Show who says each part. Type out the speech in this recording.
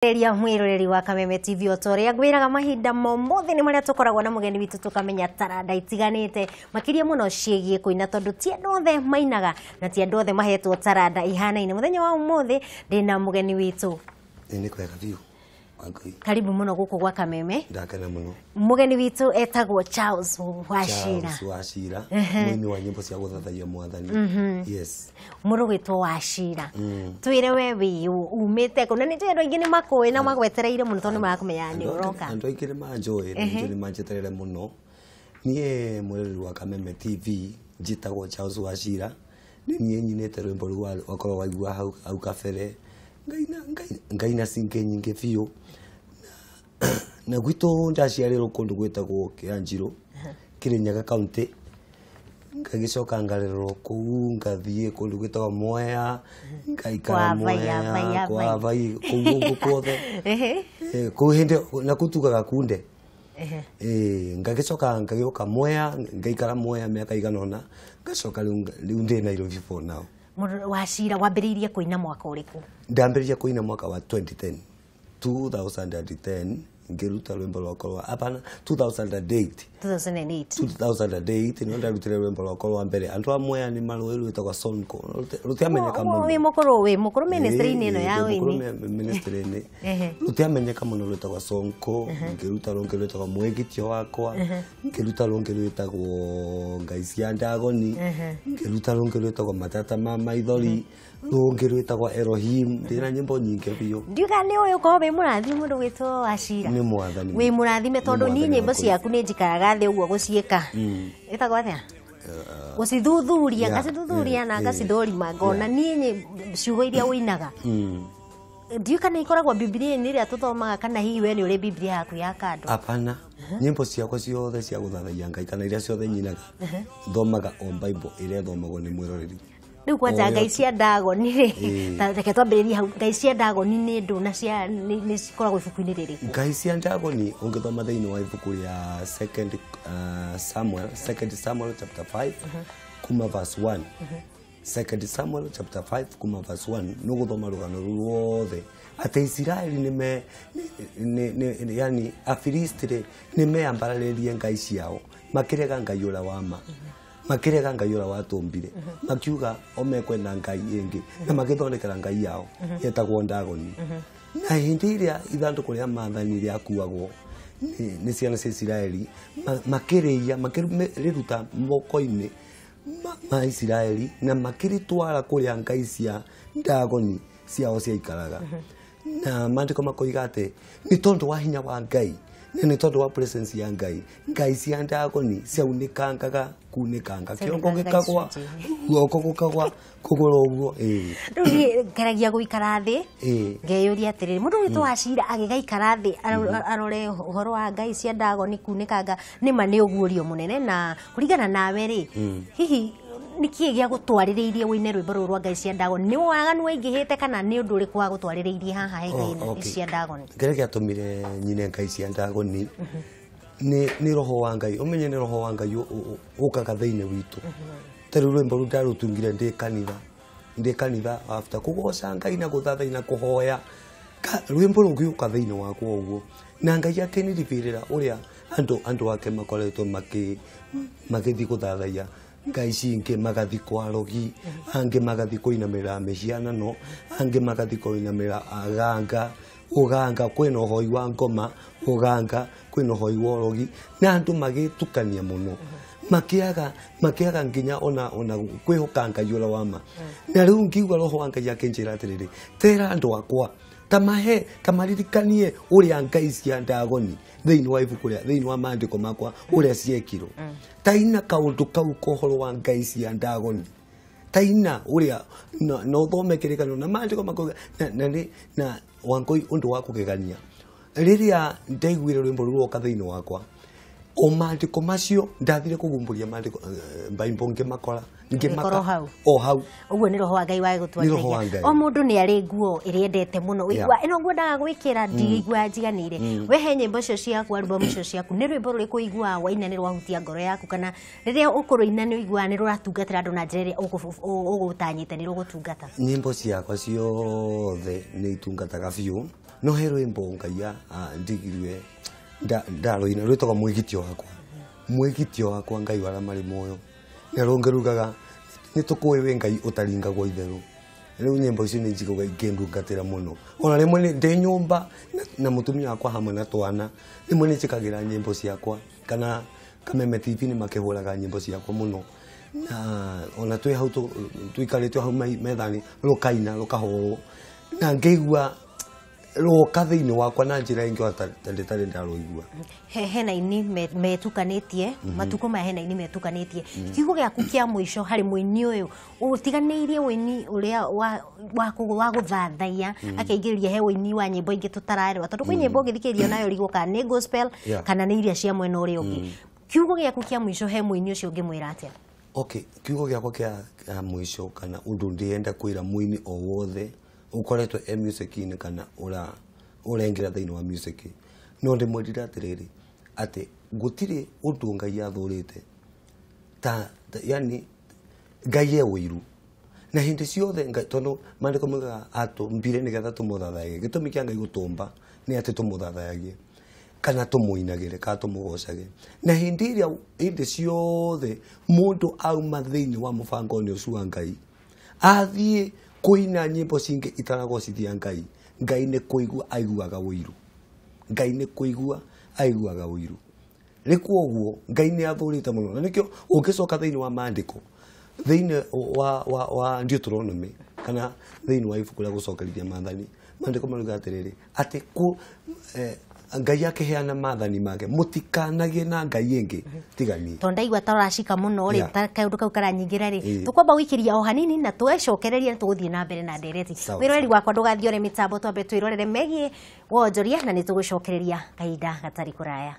Speaker 1: Eria mwiroreri wa Kameme TV otoria ngwiraga mahinda momothe ni maria tukoragwo na mugeni witu tukamenya taranda itiganite makiria muno ciegie kuina tondu ti andu othe mainaga na ti andu othe mahetwo taranda ihanaine muthenya wa umothe ndina mugeni witu
Speaker 2: ni kwega biu
Speaker 1: karibu muno guku gwa Kameme
Speaker 2: ndakena muno
Speaker 1: mugeni witu etagwo Charles Wachira
Speaker 2: Charles Wachira mwini wa nyimbo cia guthathaia mwathani yes
Speaker 1: murugitwo Wachira twire we wi umite kuna ni tendo ingi ni makoi na magwetereire muno tondu marakumenya ni uroka
Speaker 2: andu aikire manjoe ni manjeterere muno nie mwiroreri wa Kameme TV njitagwo Charles Wachira ni nie nyinete rwimbo rwa wakorwo waigua hau kabere ngaina singe nyinge biu na gwito ndaciarirwo kundu gwetagwo Kianjiro Kirinyaga County ngagicoka ngarerwo kuu ngathie kundu gwetagwo Mwea ngaikara Mwea kwa vai kungu kwothe ku hinde na kutugaga kunde ngagicoka ngagioka Mwea ngaikara Mwea miaka iganona ngacoka riu ndi Nairobi for now.
Speaker 1: Wachira wambiririe kuina mwaka uriku?
Speaker 2: Ndambiririe kuina mwaka wa 2010 ngiruta rwimbo rwa apana 2008 no ndarutire rwimbo rwa mbere andu amwe ni marwe rwitagwa Sonko rutiamenyeka muno
Speaker 1: we mukuru ministry ni no ya wini
Speaker 2: ministry ni rutiamenyeka muno rwitagwa Sonko ngiruta rwonge rwitagwa Mwegitio wakwa ngiruta rwonge rwitagwo Ngaisia Ndagoni ngiruta rwonge rwitagwa Matata Mama Ithori rwonge rwitagwa Elohim ndina nyimbo nyingi biyo
Speaker 1: ndiuga ni uyu ko be murathi mundu gwitwo Wachira
Speaker 2: ni mwathani
Speaker 1: we murathime tondu ni nyimbo ciaku ni njikaraga thi uguo guciika itagwo atia gucithuthuria ngacithuthuria na ngacithorima ngona ni ciugo iria winaga ndiu kana ikoragwo Biblia ni ria tuthomaga kana hihi we ni uri Biblia yaku ya kando
Speaker 2: apana nyimbo ciakwa ciothe cia guthathaia Ngai kana iria ciothe nyinaga thomaga o Bible iria thomagwo ni mwiroreri
Speaker 1: riu kwanja Ngaisia Ndagoni ri reke twambiririe hau Ngaisia Ndagoni ni ndu na cia ni cikoragwo ibuku-ini riri
Speaker 2: Ngaisia Ndagoni ungithoma thiini wa ibuku ria 2 Samuel chapter 5 kuma verse 1 2 Samuel chapter 5 kuma verse 1 no guthoma rugano ruothe ate Israeli ni yani Afilistiri ni meambararirie ngai ciao makirega ngai ura wama makirega ngai ura watumbire makiuga omekwenda ngai ingi na magithondekera ngai yao yetagwo Ndagoni na hindi iria ithanduku ria maathani ria kuagwo ni ciana cia Israeli makiriya makiriruta moko-ini ma Israeli na makiritwara kuria ngai cia Ndagoni ciao cia ikaraga na mandiko makoiga ati ni tondu wa hinya wa ngai ni tondu wa presence ya ngai ngai cia Ndagoni ciaunikangaga kunikanga kiongo gikagwa guoko gukagwa kugura uguo
Speaker 1: riu ngeragia guikara thi ngeyuria atiriri mundu witwa Wachira agigaikara thi arore uhoro wa ngai cia Ndagoni kunikanga nima ni uguurio munene na kuringana nawe ri hihi niki gia gutwaririirie wine rwimbo rwa ngai cia Ndagoni ni waganu waingihite kana ni undu uriku wa gutwaririirie haha hega cia Ndagoni
Speaker 2: ngeregia tumire nyine ngai cia Ndagoni ni roho wa ngai umenye ni roho wa ngai ukaga thiini witu tari rwimbo ndarutungire ndi kanitha after kugoca ngai na guthathaina na kuhoya rwimbo rungiuka thiini wakwo uguo na ngai akiniribirira uria andu ake makoretwo magithi guthathaia ngai cingi magathi kwa rogi angi magathi kuinamira mecianano angi magathi kuinamira uganga kwina uhoi wa ngoma uganga kwina uhoi wa rogi na andu magitukania muno makiaga nginya ona kwihoka ngai ura wama na riu ngiugua roho wa ngai akinjira atiriri tera andu akwa tamaririkanie uria ngai cia Ndagoni thiini wa ibuku ria thiini wa maandiko makwa uria ciekirwo taina kaundu kau kohoro wa ngai cia Ndagoni taina uria no thome kirikano na maandiko makwa na Wangoi undu wa kugegania riria ndaiguire rwimbo ruroka thiini wakwa o maandiko macio ndathire kugumburia maandiko Bible ngimakora hau
Speaker 1: uguo ni roho wa ngai wa gutwarithia o mundu ni ari nguo iriendete muno wigua ino nguo ndaga gwikira ndigua njiganire we he nyimbo cio ciaku album cio ciaku ni rwimbo ruriku igua waina ni rwahutia ngoro yaku kana riria ukuruina ni igua ni ruratungatira andu na njira ugutanyite ni rugutungata
Speaker 2: nyimbo ciakwa ciothe ni itungataga biu no he rwimbo Ngai ndigirwe ndaroina rwitagwo mwigitio wakwa Ngai wara mari moyo na rongerugaga nitukuwe we Ngai utaringagwo itheru riu nyimbo icio ni njiguga ingindungatira muno ona rimwe ndi nyumba na mutumia wakwa hamwe na twana rimwe ni njikagira nyimbo ciakwa kana Kameme TV ni makihuraga nyimbo ciakwa muno na ona twi hau tuikaritwe hau methani rukaina rukahoro na ngeigua roka thiini wakwa na njira ingi tari ndaroigua
Speaker 1: hena ini metukanitie matuko ma hena ini metukanitie kiugo giaku kia mwisho hari muini uyu utiganiirie wini uria wa guthathaia akeigiria he wini wa nyimbo ingi tutararwa tondu kwi nyimbo ngithikiria nayo riguka ni gospel kana ni iria cia mwena uria ungi kiugo giaku kia mwisho he muini ucio ngimwira atia
Speaker 2: okay kiugo giakwa kia mwisho kana undu ndienda kwira muini o wothe ukoretwe music ni kana urengira thiini wa music no ndimwirira atiriri ati gutire undu Ngai athurite yani Ngai ye wiru na hindi ciothe tondu mandiko muga mbire ni getha tumuthathaye gitumi kia Ngai gutumba ni ati tumuthathaye kana tumuinagire ka tumugocage na hindi ciothe mundu auma thiini wa mubango ni ucio Ngai athie kuina nyimbo cingi itaragocithia Ngai ni kuigua aiguaga wiru Ngai ni kuigua aiguaga wiru rikuo guo Ngai ni athurite muno na nikio ungicoka thiini wa mandiko thiini wa Deuteronomy kana thiini wa ibuku ria gucokerithia maathani mandiko maruga atiriri ati Ngai akiheana maathani make mutikanagie na Ngai ingi tigani
Speaker 1: tondaigua taracika muno ri kaundu kau karanyingira ri tukwamba wikiria o hanini na twecokereria tuguthie na mbere na ndereti wiroreri wakwa ndugathiore mitambo twambe twirorere megie wonjoria na nitugucokereria kahinda gatari kuraya.